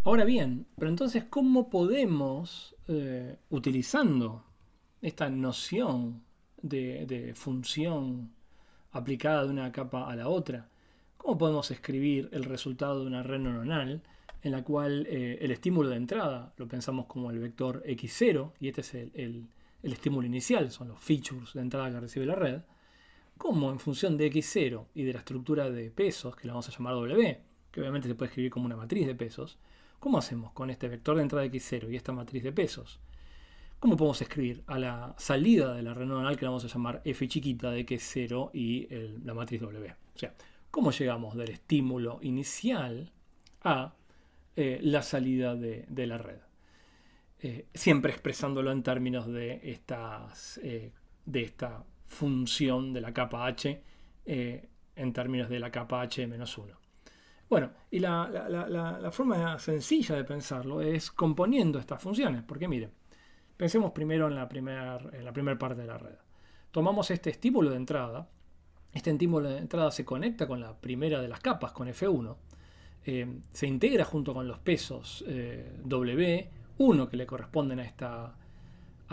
Ahora bien, pero entonces, ¿cómo podemos, utilizando esta noción de función aplicada de una capa a la otra, cómo podemos escribir el resultado de una red neuronal en la cual el estímulo de entrada lo pensamos como el vector x0 y este es el estímulo inicial, son los features de entrada que recibe la red? ¿Cómo en función de x0 y de la estructura de pesos, que la vamos a llamar W, que obviamente se puede escribir como una matriz de pesos, cómo hacemos con este vector de entrada de x0 y esta matriz de pesos? ¿Cómo podemos escribir a la salida de la red neuronal que la vamos a llamar f chiquita de x0 y la matriz W? O sea, ¿cómo llegamos del estímulo inicial a la salida de la red? Siempre expresándolo en términos de esta función de la capa h en términos de la capa h menos 1. Bueno, y la forma sencilla de pensarlo es componiendo estas funciones, porque miren, pensemos primero en la primera parte de la red. Tomamos este estímulo de entrada, este estímulo de entrada se conecta con la primera de las capas, con F1, se integra junto con los pesos W1 que le corresponden a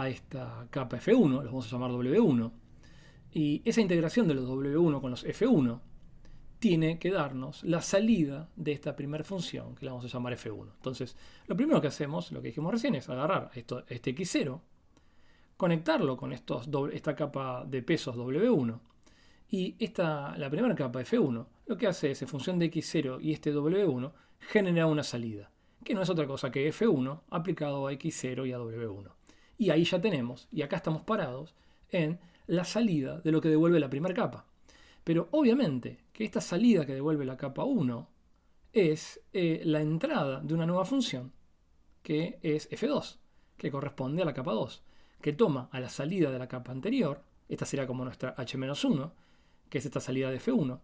esta capa F1, los vamos a llamar W1, y esa integración de los W1 con los F1 tiene que darnos la salida de esta primera función, que la vamos a llamar F1. Entonces, lo primero que hacemos, lo que dijimos recién, es agarrar este X0, conectarlo con esta capa de pesos W1, y la primera capa F1 lo que hace es, en función de X0 y este W1, genera una salida, que no es otra cosa que F1 aplicado a X0 y a W1. Y ahí ya tenemos, y acá estamos parados, en la salida de lo que devuelve la primera capa. Pero obviamente que esta salida que devuelve la capa 1 es la entrada de una nueva función, que es F2, que corresponde a la capa 2, que toma a la salida de la capa anterior, esta sería como nuestra h-1, que es esta salida de F1,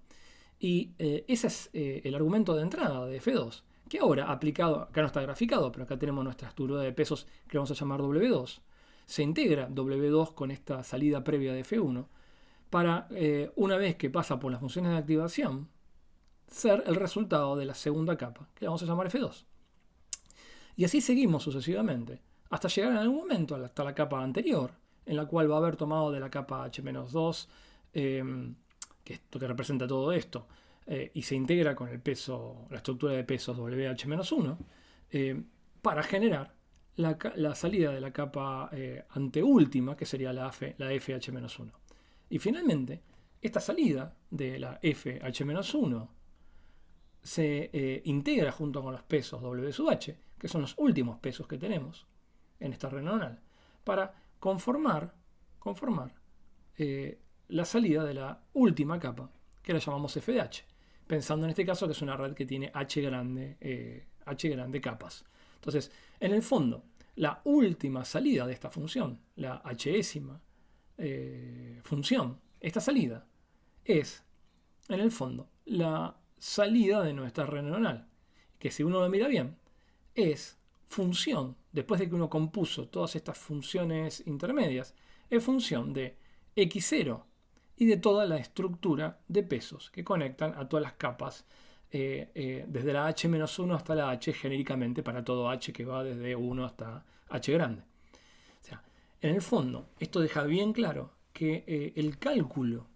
y ese es el argumento de entrada de F2, que ahora aplicado, acá no está graficado, pero acá tenemos nuestra estructura de pesos que vamos a llamar W2, se integra W2 con esta salida previa de F1, para, una vez que pasa por las funciones de activación, ser el resultado de la segunda capa, que vamos a llamar F2. Y así seguimos sucesivamente, hasta llegar en algún momento hasta la capa anterior, en la cual va a haber tomado de la capa H-2, que es lo que representa todo esto, y se integra con el peso, la estructura de pesos WH-1, para generar la salida de la capa anteúltima, que sería la FH-1. Y finalmente, esta salida de la FH-1 se integra junto con los pesos W sub h, que son los últimos pesos que tenemos en esta red neuronal, para conformar la salida de la última capa, que la llamamos f de h, pensando en este caso que es una red que tiene h grande capas. Entonces, en el fondo, la última salida de esta función, la h-ésima función, esta salida es, en el fondo, la salida de nuestra red neuronal, que si uno lo mira bien, es función, después de que uno compuso todas estas funciones intermedias, es función de x0 y de toda la estructura de pesos que conectan a todas las capas, desde la h-1 hasta la h genéricamente para todo h que va desde 1 hasta h grande. O sea, en el fondo, esto deja bien claro que el cálculo,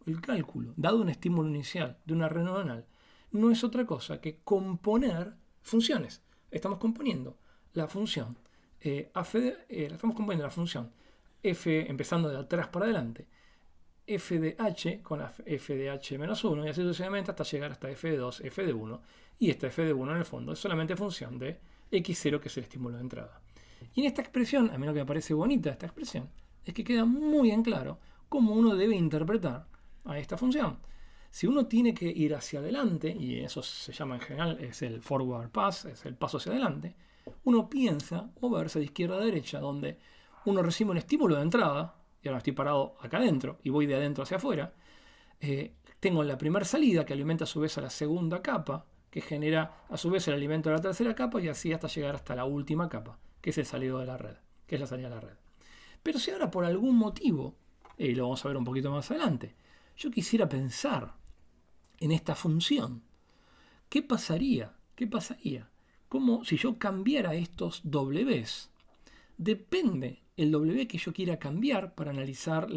dado un estímulo inicial de una red neuronal, no es otra cosa que componer funciones. Estamos componiendo la función estamos componiendo la función f, empezando de atrás para adelante, f de h con f de h menos 1 y así sucesivamente hasta llegar hasta f de 2, f de 1, y esta f de 1 en el fondo es solamente función de x0, que es el estímulo de entrada. Y en esta expresión, a mí lo que me parece bonita esta expresión, es que queda muy en claro cómo uno debe interpretar a esta función. Si uno tiene que ir hacia adelante, y eso se llama en general, es el forward pass, es el paso hacia adelante, uno piensa moverse de izquierda a derecha, donde uno recibe un estímulo de entrada, y ahora estoy parado acá adentro, y voy de adentro hacia afuera, tengo la primera salida que alimenta a su vez a la segunda capa, que genera a su vez el alimento de la tercera capa, y así hasta llegar hasta la última capa, que es el salido de la red, que es la salida de la red. Pero si ahora por algún motivo, y lo vamos a ver un poquito más adelante, yo quisiera pensar en esta función, ¿qué pasaría como si yo cambiara estos Ws. Depende el W que yo quiera cambiar para analizar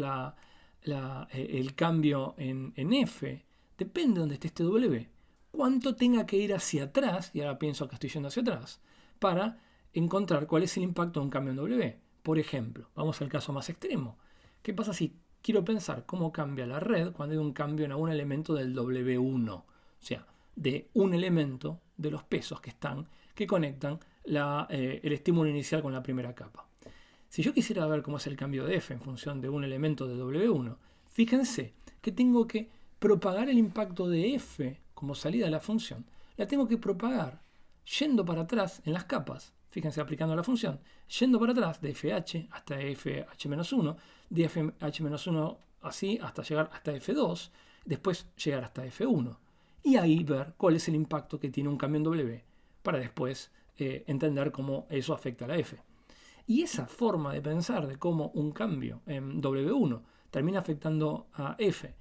el cambio en F. Depende de donde esté este W. Cuánto tenga que ir hacia atrás, y ahora pienso que estoy yendo hacia atrás, para encontrar cuál es el impacto de un cambio en W. Por ejemplo, vamos al caso más extremo. ¿Qué pasa si quiero pensar cómo cambia la red cuando hay un cambio en algún elemento del W1? O sea, de un elemento de los pesos que conectan el estímulo inicial con la primera capa. Si yo quisiera ver cómo es el cambio de F en función de un elemento de W1, fíjense que tengo que propagar el impacto de F como salida de la función. La tengo que propagar yendo para atrás en las capas. Fíjense, aplicando la función, yendo para atrás de FH hasta FH-1, de FH-1 así hasta llegar hasta F2, después llegar hasta F1. Y ahí ver cuál es el impacto que tiene un cambio en W, para después entender cómo eso afecta a la F. Y esa forma de pensar de cómo un cambio en W1 termina afectando a F,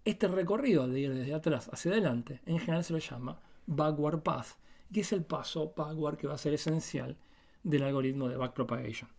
este recorrido de ir desde atrás hacia adelante, en general se lo llama backward path, que es el paso backward que va a ser esencial del algoritmo de backpropagation.